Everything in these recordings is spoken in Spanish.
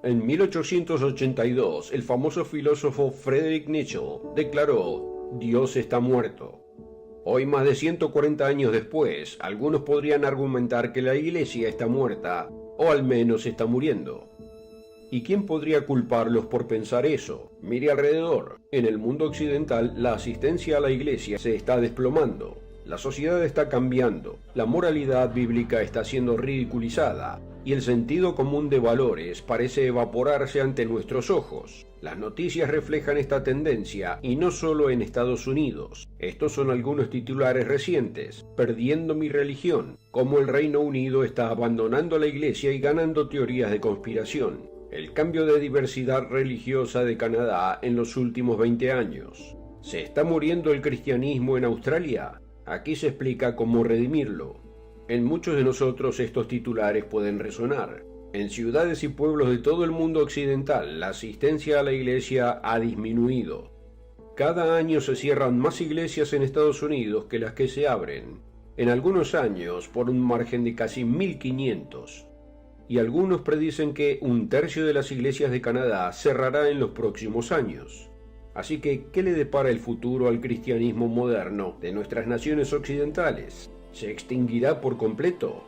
En 1882, el famoso filósofo Friedrich Nietzsche declaró: Dios está muerto. Hoy, más de 140 años después, algunos podrían argumentar que la Iglesia está muerta, o al menos está muriendo. ¿Y quién podría culparlos por pensar eso? Mire alrededor. En el mundo occidental, la asistencia a la Iglesia se está desplomando. La sociedad está cambiando, la moralidad bíblica está siendo ridiculizada y el sentido común de valores parece evaporarse ante nuestros ojos. Las noticias reflejan esta tendencia y no solo en Estados Unidos. Estos son algunos titulares recientes: perdiendo mi religión, cómo el Reino Unido está abandonando la Iglesia y ganando teorías de conspiración, el cambio de diversidad religiosa de Canadá en los últimos 20 años. ¿Se está muriendo el cristianismo en Australia? Aquí se explica cómo redimirlo. En muchos de nosotros estos titulares pueden resonar. En ciudades y pueblos de todo el mundo occidental, la asistencia a la iglesia ha disminuido. Cada año se cierran más iglesias en Estados Unidos que las que se abren. En algunos años, por un margen de casi 1.500. Y algunos predicen que un tercio de las iglesias de Canadá cerrará en los próximos años. Así que, ¿qué le depara el futuro al cristianismo moderno de nuestras naciones occidentales? ¿Se extinguirá por completo?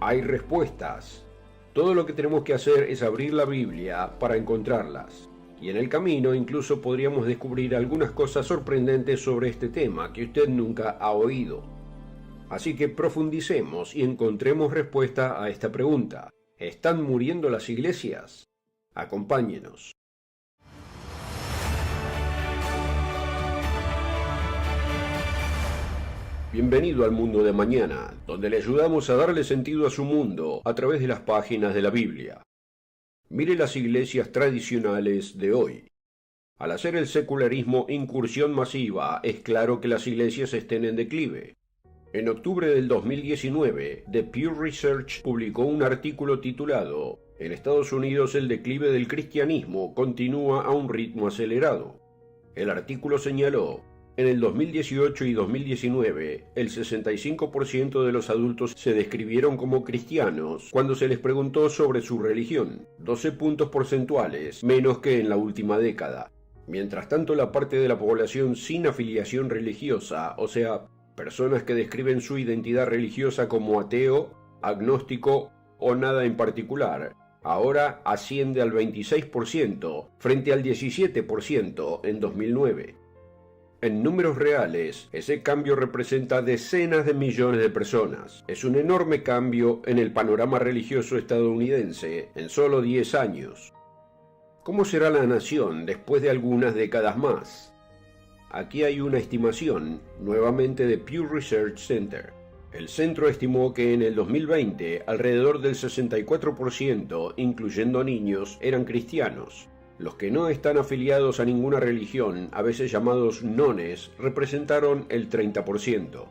Hay respuestas. Todo lo que tenemos que hacer es abrir la Biblia para encontrarlas. Y en el camino incluso podríamos descubrir algunas cosas sorprendentes sobre este tema que usted nunca ha oído. Así que profundicemos y encontremos respuesta a esta pregunta. ¿Están muriendo las iglesias? Acompáñenos. Bienvenido al Mundo de Mañana, donde le ayudamos a darle sentido a su mundo a través de las páginas de la Biblia. Mire las iglesias tradicionales de hoy. Al hacer el secularismo incursión masiva, es claro que las iglesias estén en declive. En octubre del 2019, The Pew Research publicó un artículo titulado «En Estados Unidos el declive del cristianismo continúa a un ritmo acelerado». El artículo señaló: en el 2018 y 2019, el 65% de los adultos se describieron como cristianos cuando se les preguntó sobre su religión, 12 puntos porcentuales menos que en la última década. Mientras tanto, la parte de la población sin afiliación religiosa, o sea, personas que describen su identidad religiosa como ateo, agnóstico o nada en particular, ahora asciende al 26% frente al 17% en 2009. En números reales, ese cambio representa decenas de millones de personas. Es un enorme cambio en el panorama religioso estadounidense en solo 10 años. ¿Cómo será la nación después de algunas décadas más? Aquí hay una estimación, nuevamente de Pew Research Center. El centro estimó que en el 2020 alrededor del 64%, incluyendo niños, eran cristianos. Los que no están afiliados a ninguna religión, a veces llamados nones, representaron el 30%.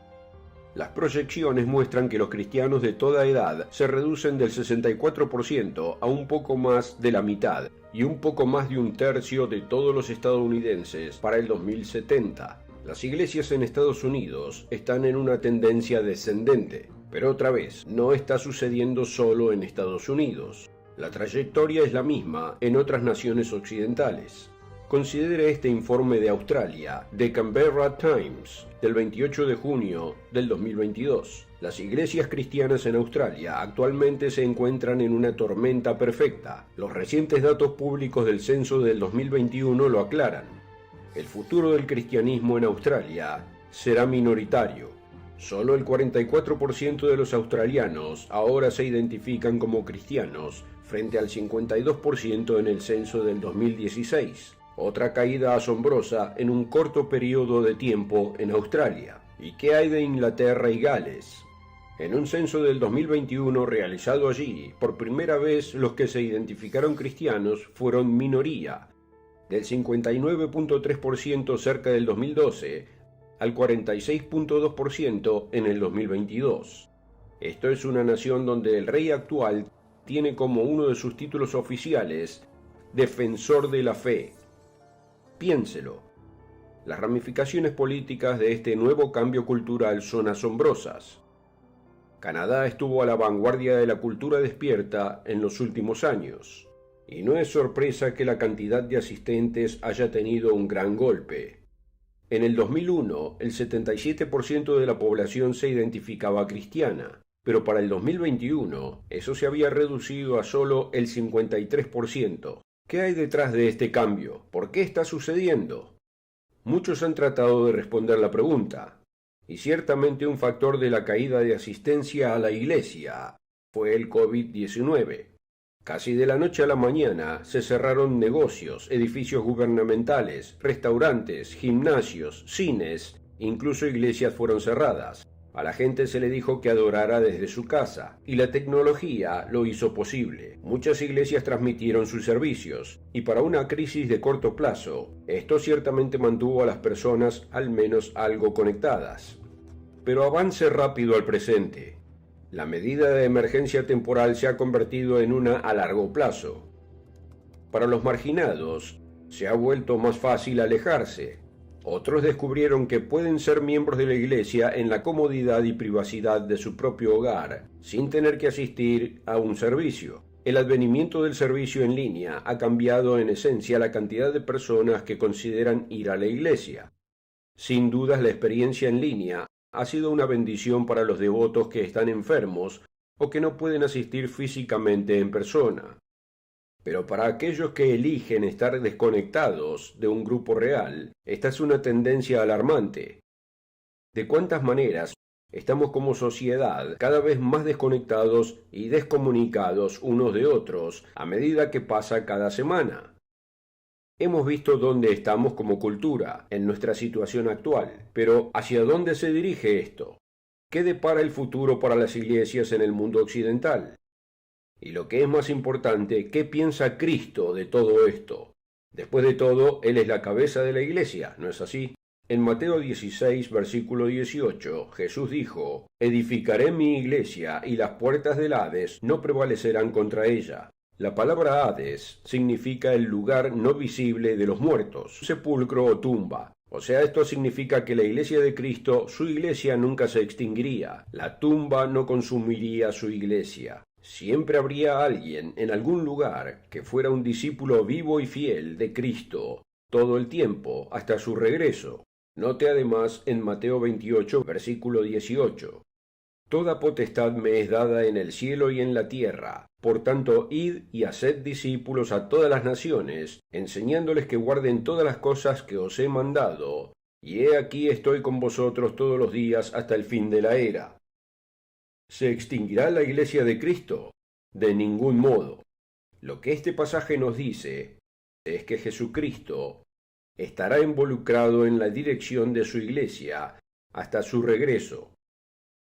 Las proyecciones muestran que los cristianos de toda edad se reducen del 64% a un poco más de la mitad y un poco más de un tercio de todos los estadounidenses para el 2070. Las iglesias en Estados Unidos están en una tendencia descendente, pero otra vez, no está sucediendo solo en Estados Unidos. La trayectoria es la misma en otras naciones occidentales. Considere este informe de Australia, The Canberra Times, del 28 de junio del 2022. Las iglesias cristianas en Australia actualmente se encuentran en una tormenta perfecta. Los recientes datos públicos del censo del 2021 lo aclaran. El futuro del cristianismo en Australia será minoritario. Solo el 44% de los australianos ahora se identifican como cristianos, frente al 52% en el censo del 2016. Otra caída asombrosa en un corto periodo de tiempo en Australia. ¿Y qué hay de Inglaterra y Gales? En un censo del 2021 realizado allí, por primera vez los que se identificaron cristianos fueron minoría, del 59.3% cerca del 2012 al 46.2% en el 2022. Esto es una nación donde el rey actual tiene como uno de sus títulos oficiales defensor de la fe. Piénselo. Las ramificaciones políticas de este nuevo cambio cultural son asombrosas. Canadá estuvo a la vanguardia de la cultura despierta en los últimos años. y no es sorpresa que la cantidad de asistentes haya tenido un gran golpe. En el 2001, el 77% de la población se identificaba cristiana, pero para el 2021 eso se había reducido a solo el 53%. ¿Qué hay detrás de este cambio? ¿Por qué está sucediendo? Muchos han tratado de responder la pregunta, y ciertamente un factor de la caída de asistencia a la iglesia fue el COVID-19. Casi de la noche a la mañana se cerraron negocios, edificios gubernamentales, restaurantes, gimnasios, cines, incluso iglesias fueron cerradas. A la gente se le dijo que adorara desde su casa, y la tecnología lo hizo posible. Muchas iglesias transmitieron sus servicios, y para una crisis de corto plazo, esto ciertamente mantuvo a las personas al menos algo conectadas. Pero avance rápido al presente. La medida de emergencia temporal se ha convertido en una a largo plazo. Para los marginados, se ha vuelto más fácil alejarse. Otros descubrieron que pueden ser miembros de la iglesia en la comodidad y privacidad de su propio hogar, sin tener que asistir a un servicio. El advenimiento del servicio en línea ha cambiado en esencia la cantidad de personas que consideran ir a la iglesia. Sin dudas, la experiencia en línea ha sido una bendición para los devotos que están enfermos o que no pueden asistir físicamente en persona. Pero para aquellos que eligen estar desconectados de un grupo real, esta es una tendencia alarmante. ¿De cuántas maneras estamos como sociedad cada vez más desconectados y descomunicados unos de otros a medida que pasa cada semana? Hemos visto dónde estamos como cultura, en nuestra situación actual, pero ¿hacia dónde se dirige esto? ¿Qué depara el futuro para las iglesias en el mundo occidental? Y lo que es más importante, ¿qué piensa Cristo de todo esto? Después de todo, Él es la cabeza de la iglesia, ¿no es así? En Mateo 16, versículo 18, Jesús dijo: «Edificaré mi iglesia, y las puertas del Hades no prevalecerán contra ella». La palabra Hades significa el lugar no visible de los muertos, sepulcro o tumba. O sea, esto significa que la iglesia de Cristo, su iglesia nunca se extinguiría. La tumba no consumiría su iglesia. Siempre habría alguien en algún lugar que fuera un discípulo vivo y fiel de Cristo todo el tiempo, hasta su regreso. Note además en Mateo 28, versículo 18. «Toda potestad me es dada en el cielo y en la tierra. Por tanto, id y haced discípulos a todas las naciones, enseñándoles que guarden todas las cosas que os he mandado. Y he aquí estoy con vosotros todos los días hasta el fin de la era». ¿Se extinguirá la iglesia de Cristo? De ningún modo. Lo que este pasaje nos dice es que Jesucristo estará involucrado en la dirección de su iglesia hasta su regreso.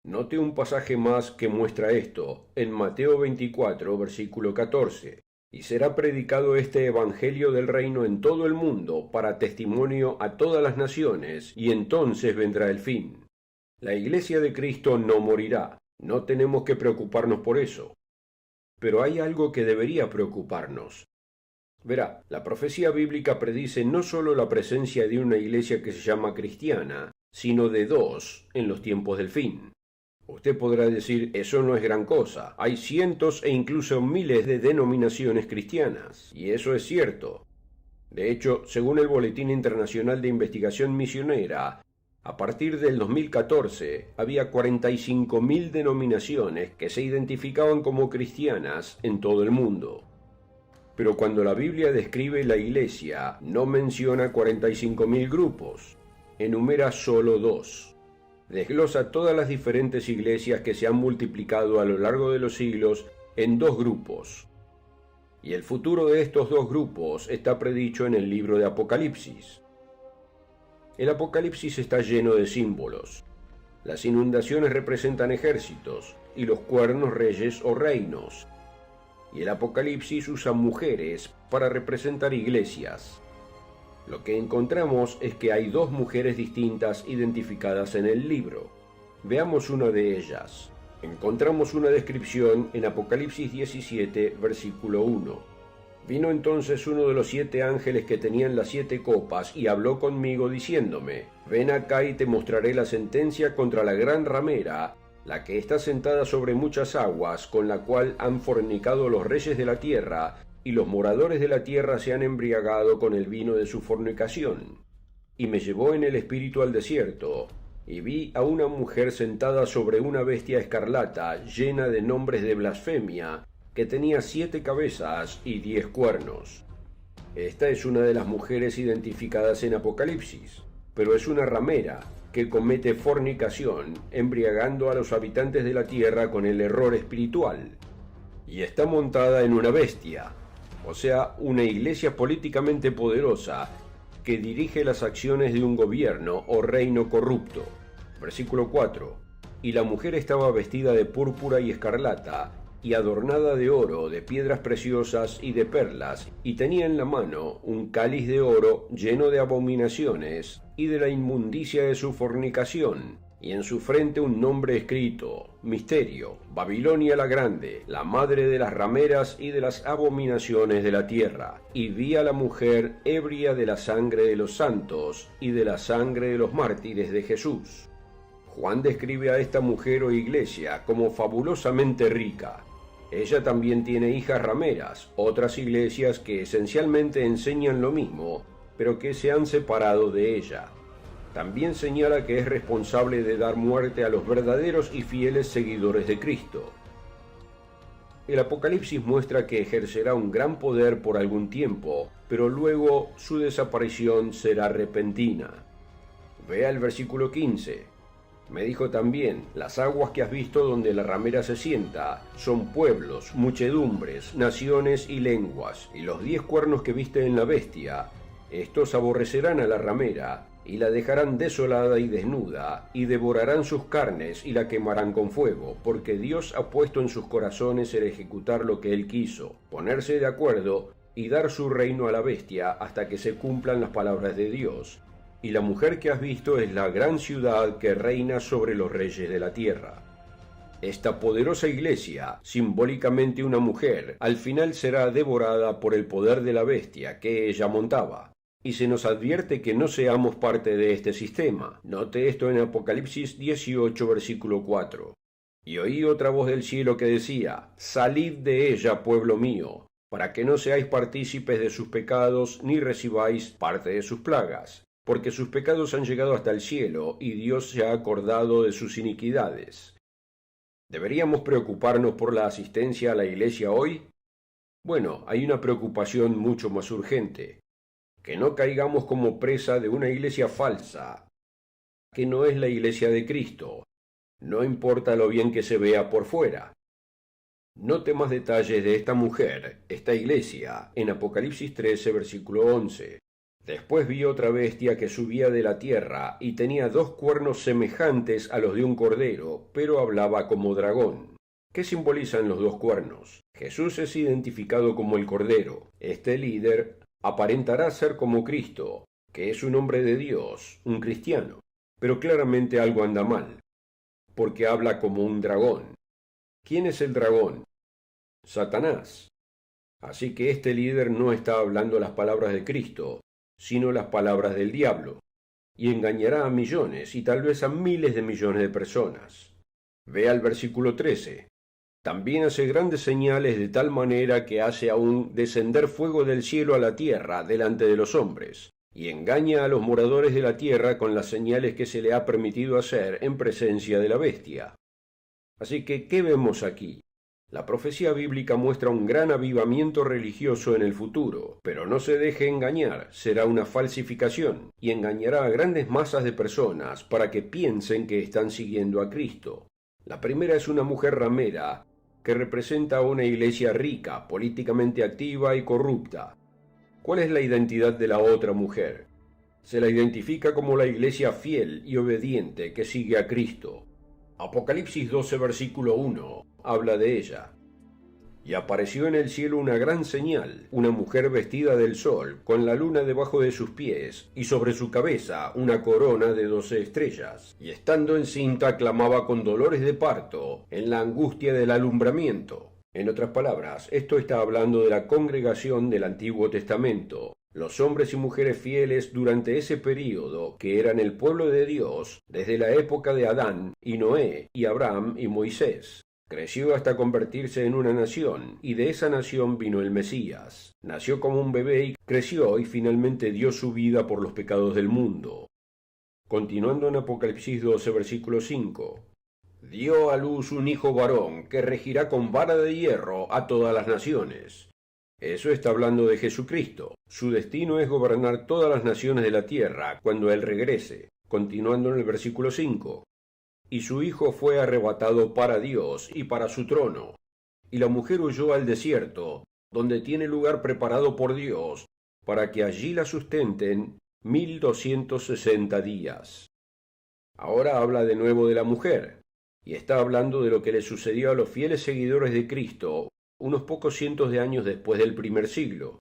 Note un pasaje más que muestra esto, en Mateo 24, versículo 14. «Y será predicado este evangelio del reino en todo el mundo para testimonio a todas las naciones, y entonces vendrá el fin». La iglesia de Cristo no morirá, no tenemos que preocuparnos por eso. Pero hay algo que debería preocuparnos. Verá, la profecía bíblica predice no solo la presencia de una iglesia que se llama cristiana, sino de dos en los tiempos del fin. Usted podrá decir, eso no es gran cosa, hay cientos e incluso miles de denominaciones cristianas, y eso es cierto. De hecho, según el Boletín Internacional de Investigación Misionera, a partir del 2014 había 45.000 denominaciones que se identificaban como cristianas en todo el mundo. Pero cuando la Biblia describe la iglesia, no menciona 45.000 grupos, enumera solo dos. Desglosa todas las diferentes iglesias que se han multiplicado a lo largo de los siglos en dos grupos. Y el futuro de estos dos grupos está predicho en el libro de Apocalipsis. El Apocalipsis está lleno de símbolos. Las inundaciones representan ejércitos y los cuernos reyes o reinos. Y el Apocalipsis usa mujeres para representar iglesias. Lo que encontramos es que hay dos mujeres distintas identificadas en el libro. Veamos una de ellas. Encontramos una descripción en Apocalipsis 17, versículo 1. «Vino entonces uno de los 7 ángeles que tenían las 7 copas y habló conmigo diciéndome: Ven acá y te mostraré la sentencia contra la gran ramera, la que está sentada sobre muchas aguas, con la cual han fornicado los reyes de la tierra, y los moradores de la tierra se han embriagado con el vino de su fornicación. Y me llevó en el espíritu al desierto, y vi a una mujer sentada sobre una bestia escarlata, llena de nombres de blasfemia, que tenía 7 cabezas y 10 cuernos. Esta es una de las mujeres identificadas en Apocalipsis, pero es una ramera que comete fornicación, embriagando a los habitantes de la tierra con el error espiritual. Y está montada en una bestia, o sea, una iglesia políticamente poderosa que dirige las acciones de un gobierno o reino corrupto. Versículo 4. Y la mujer estaba vestida de púrpura y escarlata, y adornada de oro, de piedras preciosas y de perlas, y tenía en la mano un cáliz de oro lleno de abominaciones y de la inmundicia de su fornicación, y en su frente un nombre escrito: Misterio, Babilonia la Grande, la madre de las rameras y de las abominaciones de la tierra. Y vi a la mujer ebria de la sangre de los santos y de la sangre de los mártires de Jesús. Juan describe a esta mujer o iglesia como fabulosamente rica. Ella también tiene hijas rameras, otras iglesias que esencialmente enseñan lo mismo, pero que se han separado de ella. También señala que es responsable de dar muerte a los verdaderos y fieles seguidores de Cristo. El Apocalipsis muestra que ejercerá un gran poder por algún tiempo, pero luego su desaparición será repentina. Vea el versículo 15. Me dijo también: las aguas que has visto donde la ramera se sienta son pueblos, muchedumbres, naciones y lenguas, y los 10 cuernos que viste en la bestia, estos aborrecerán a la ramera, y la dejarán desolada y desnuda, y devorarán sus carnes y la quemarán con fuego, porque Dios ha puesto en sus corazones el ejecutar lo que Él quiso, ponerse de acuerdo y dar su reino a la bestia hasta que se cumplan las palabras de Dios. Y la mujer que has visto es la gran ciudad que reina sobre los reyes de la tierra. Esta poderosa iglesia, simbólicamente una mujer, al final será devorada por el poder de la bestia que ella montaba. Y se nos advierte que no seamos parte de este sistema. Note esto en Apocalipsis 18, versículo 4. Y oí otra voz del cielo que decía: Salid de ella, pueblo mío, para que no seáis partícipes de sus pecados, ni recibáis parte de sus plagas. Porque sus pecados han llegado hasta el cielo, y Dios se ha acordado de sus iniquidades. ¿Deberíamos preocuparnos por la asistencia a la iglesia hoy? Bueno, hay una preocupación mucho más urgente: que no caigamos como presa de una iglesia falsa, que no es la iglesia de Cristo, no importa lo bien que se vea por fuera. Note más detalles de esta mujer, esta iglesia, en Apocalipsis 13, versículo 11. Después vi otra bestia que subía de la tierra, y tenía 2 cuernos semejantes a los de un cordero, pero hablaba como dragón. ¿Qué simbolizan los 2 cuernos? Jesús es identificado como el cordero. Este líder aparentará ser como Cristo, que es un hombre de Dios, un cristiano, pero claramente algo anda mal, porque habla como un dragón. ¿Quién es el dragón? Satanás. Así que este líder no está hablando las palabras de Cristo, sino las palabras del diablo, y engañará a millones y tal vez a miles de millones de personas. Vea el versículo 13. También hace grandes señales de tal manera que hace aún descender fuego del cielo a la tierra delante de los hombres, y engaña a los moradores de la tierra con las señales que se le ha permitido hacer en presencia de la bestia. Así que, ¿qué vemos aquí? La profecía bíblica muestra un gran avivamiento religioso en el futuro, pero no se deje engañar, será una falsificación, y engañará a grandes masas de personas para que piensen que están siguiendo a Cristo. La primera es una mujer ramera, que representa a una iglesia rica, políticamente activa y corrupta. ¿Cuál es la identidad de la otra mujer? Se la identifica como la iglesia fiel y obediente que sigue a Cristo. Apocalipsis 12, versículo 1, habla de ella. Y apareció en el cielo una gran señal, una mujer vestida del sol, con la luna debajo de sus pies, y sobre su cabeza una corona de 12 estrellas. Y estando encinta clamaba con dolores de parto, en la angustia del alumbramiento. En otras palabras, esto está hablando de la congregación del Antiguo Testamento, los hombres y mujeres fieles durante ese período, que eran el pueblo de Dios desde la época de Adán y Noé y Abraham y Moisés. Creció hasta convertirse en una nación, y de esa nación vino el Mesías. Nació como un bebé y creció y finalmente dio su vida por los pecados del mundo. Continuando en Apocalipsis 12, versículo 5. Dio a luz un hijo varón que regirá con vara de hierro a todas las naciones. Eso está hablando de Jesucristo. Su destino es gobernar todas las naciones de la tierra cuando Él regrese. Continuando en el versículo 5. Y su hijo fue arrebatado para Dios y para su trono. Y la mujer huyó al desierto, donde tiene lugar preparado por Dios, para que allí la sustenten 1260 días. Ahora habla de nuevo de la mujer, y está hablando de lo que le sucedió a los fieles seguidores de Cristo unos pocos cientos de años después del primer siglo.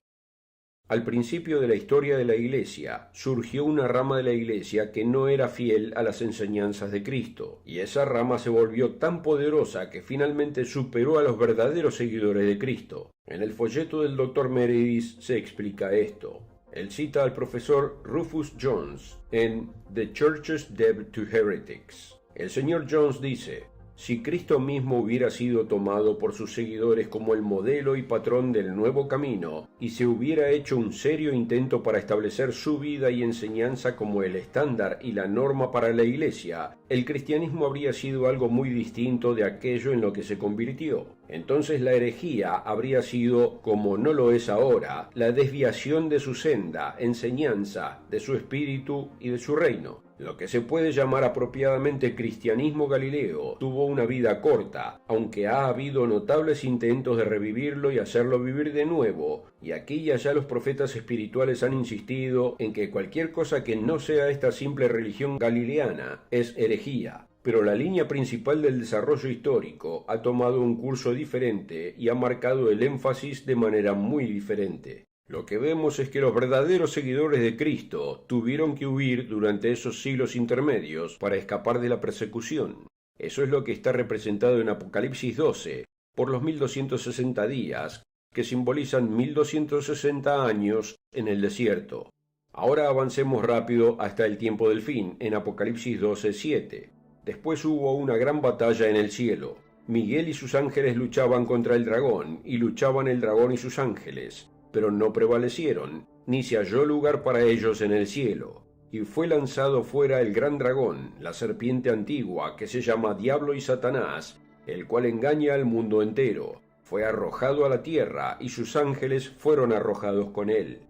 Al principio de la historia de la Iglesia, surgió una rama de la Iglesia que no era fiel a las enseñanzas de Cristo, y esa rama se volvió tan poderosa que finalmente superó a los verdaderos seguidores de Cristo. En el folleto del Dr. Meredith se explica esto. Él cita al profesor Rufus Jones en The Church's Debt to Heretics. El señor Jones dice: si Cristo mismo hubiera sido tomado por sus seguidores como el modelo y patrón del nuevo camino, y se hubiera hecho un serio intento para establecer su vida y enseñanza como el estándar y la norma para la Iglesia, el cristianismo habría sido algo muy distinto de aquello en lo que se convirtió. Entonces la herejía habría sido, como no lo es ahora, la desviación de su senda, enseñanza, de su espíritu y de su reino. Lo que se puede llamar apropiadamente cristianismo galileo tuvo una vida corta, aunque ha habido notables intentos de revivirlo y hacerlo vivir de nuevo, y aquí y allá los profetas espirituales han insistido en que cualquier cosa que no sea esta simple religión galileana es herejía. Pero la línea principal del desarrollo histórico ha tomado un curso diferente y ha marcado el énfasis de manera muy diferente. Lo que vemos es que los verdaderos seguidores de Cristo tuvieron que huir durante esos siglos intermedios para escapar de la persecución. Eso es lo que está representado en Apocalipsis 12, por los 1260 días, que simbolizan 1260 años en el desierto. Ahora avancemos rápido hasta el tiempo del fin, en Apocalipsis 12, 7. Después hubo una gran batalla en el cielo. Miguel y sus ángeles luchaban contra el dragón, y luchaban el dragón y sus ángeles, pero no prevalecieron, ni se halló lugar para ellos en el cielo. Y fue lanzado fuera el gran dragón, la serpiente antigua, que se llama Diablo y Satanás, el cual engaña al mundo entero. Fue arrojado a la tierra, y sus ángeles fueron arrojados con él.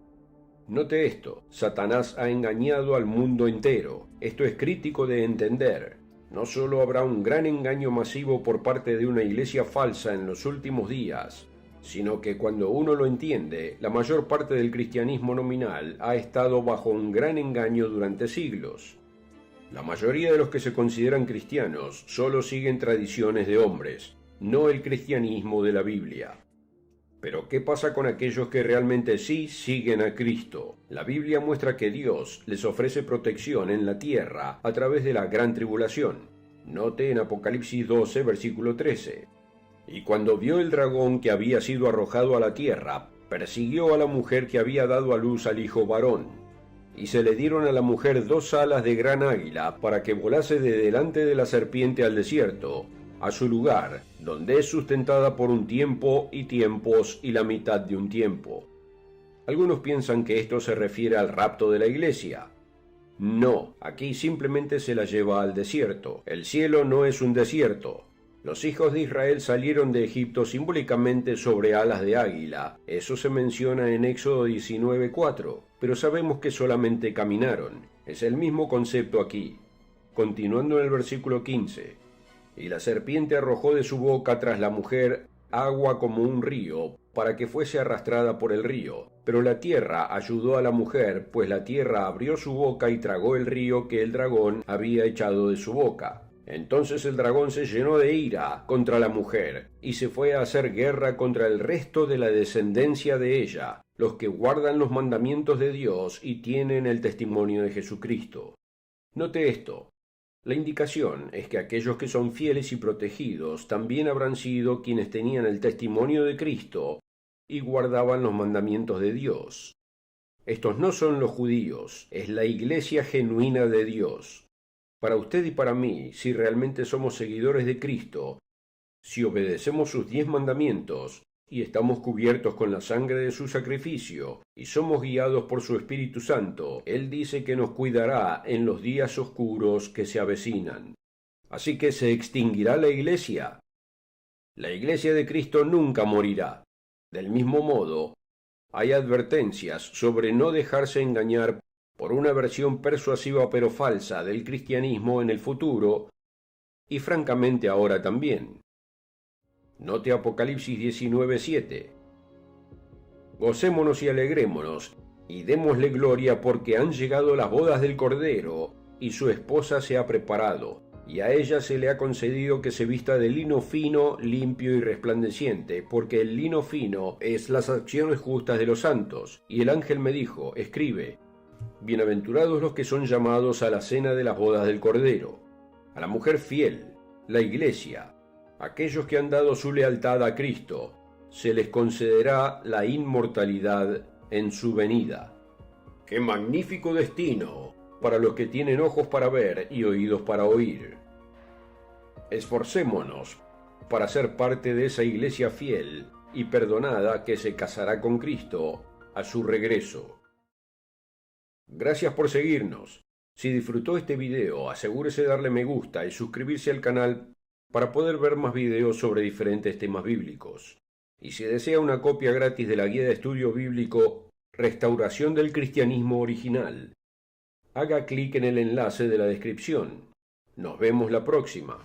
Note esto: Satanás ha engañado al mundo entero. Esto es crítico de entender. No solo habrá un gran engaño masivo por parte de una iglesia falsa en los últimos días, sino que cuando uno lo entiende, la mayor parte del cristianismo nominal ha estado bajo un gran engaño durante siglos. La mayoría de los que se consideran cristianos solo siguen tradiciones de hombres, no el cristianismo de la Biblia. Pero ¿qué pasa con aquellos que realmente sí siguen a Cristo? La Biblia muestra que Dios les ofrece protección en la tierra a través de la gran tribulación. Note en Apocalipsis 12, versículo 13. Y cuando vio el dragón que había sido arrojado a la tierra, persiguió a la mujer que había dado a luz al hijo varón. Y se le dieron a la mujer 2 alas de gran águila para que volase de delante de la serpiente al desierto, a su lugar, donde es sustentada por un tiempo y tiempos y la mitad de un tiempo. Algunos piensan que esto se refiere al rapto de la iglesia. No, aquí simplemente se la lleva al desierto. El cielo no es un desierto. Los hijos de Israel salieron de Egipto simbólicamente sobre alas de águila. Eso se menciona en Éxodo 19:4, pero sabemos que solamente caminaron. Es el mismo concepto aquí. Continuando en el versículo 15. Y la serpiente arrojó de su boca tras la mujer agua como un río, para que fuese arrastrada por el río. Pero la tierra ayudó a la mujer, pues la tierra abrió su boca y tragó el río que el dragón había echado de su boca. Entonces el dragón se llenó de ira contra la mujer, y se fue a hacer guerra contra el resto de la descendencia de ella, los que guardan los mandamientos de Dios y tienen el testimonio de Jesucristo. Note esto: la indicación es que aquellos que son fieles y protegidos también habrán sido quienes tenían el testimonio de Cristo y guardaban los mandamientos de Dios. Estos no son los judíos, es la iglesia genuina de Dios. Para usted y para mí, si realmente somos seguidores de Cristo, Si obedecemos sus 10 mandamientos, y estamos cubiertos con la sangre de su sacrificio, y somos guiados por su Espíritu Santo, Él dice que nos cuidará en los días oscuros que se avecinan. Así que ¿se extinguirá la Iglesia? La Iglesia de Cristo nunca morirá. Del mismo modo, hay advertencias sobre no dejarse engañar por una versión persuasiva pero falsa del cristianismo en el futuro, y francamente ahora también. Note Apocalipsis 19:7. Gocémonos y alegrémonos, y démosle gloria porque han llegado las bodas del Cordero, y su esposa se ha preparado, y a ella se le ha concedido que se vista de lino fino, limpio y resplandeciente, porque el lino fino es las acciones justas de los santos. Y el ángel me dijo, escribe, bienaventurados los que son llamados a la cena de las bodas del Cordero. A la mujer fiel, la Iglesia, aquellos que han dado su lealtad a Cristo, se les concederá la inmortalidad en su venida. ¡Qué magnífico destino para los que tienen ojos para ver y oídos para oír! Esforcémonos para ser parte de esa Iglesia fiel y perdonada que se casará con Cristo a su regreso. Gracias por seguirnos. Si disfrutó este video, asegúrese de darle me gusta y suscribirse al canal para poder ver más videos sobre diferentes temas bíblicos. Y si desea una copia gratis de la guía de estudio bíblico Restauración del Cristianismo Original, haga clic en el enlace de la descripción. Nos vemos la próxima.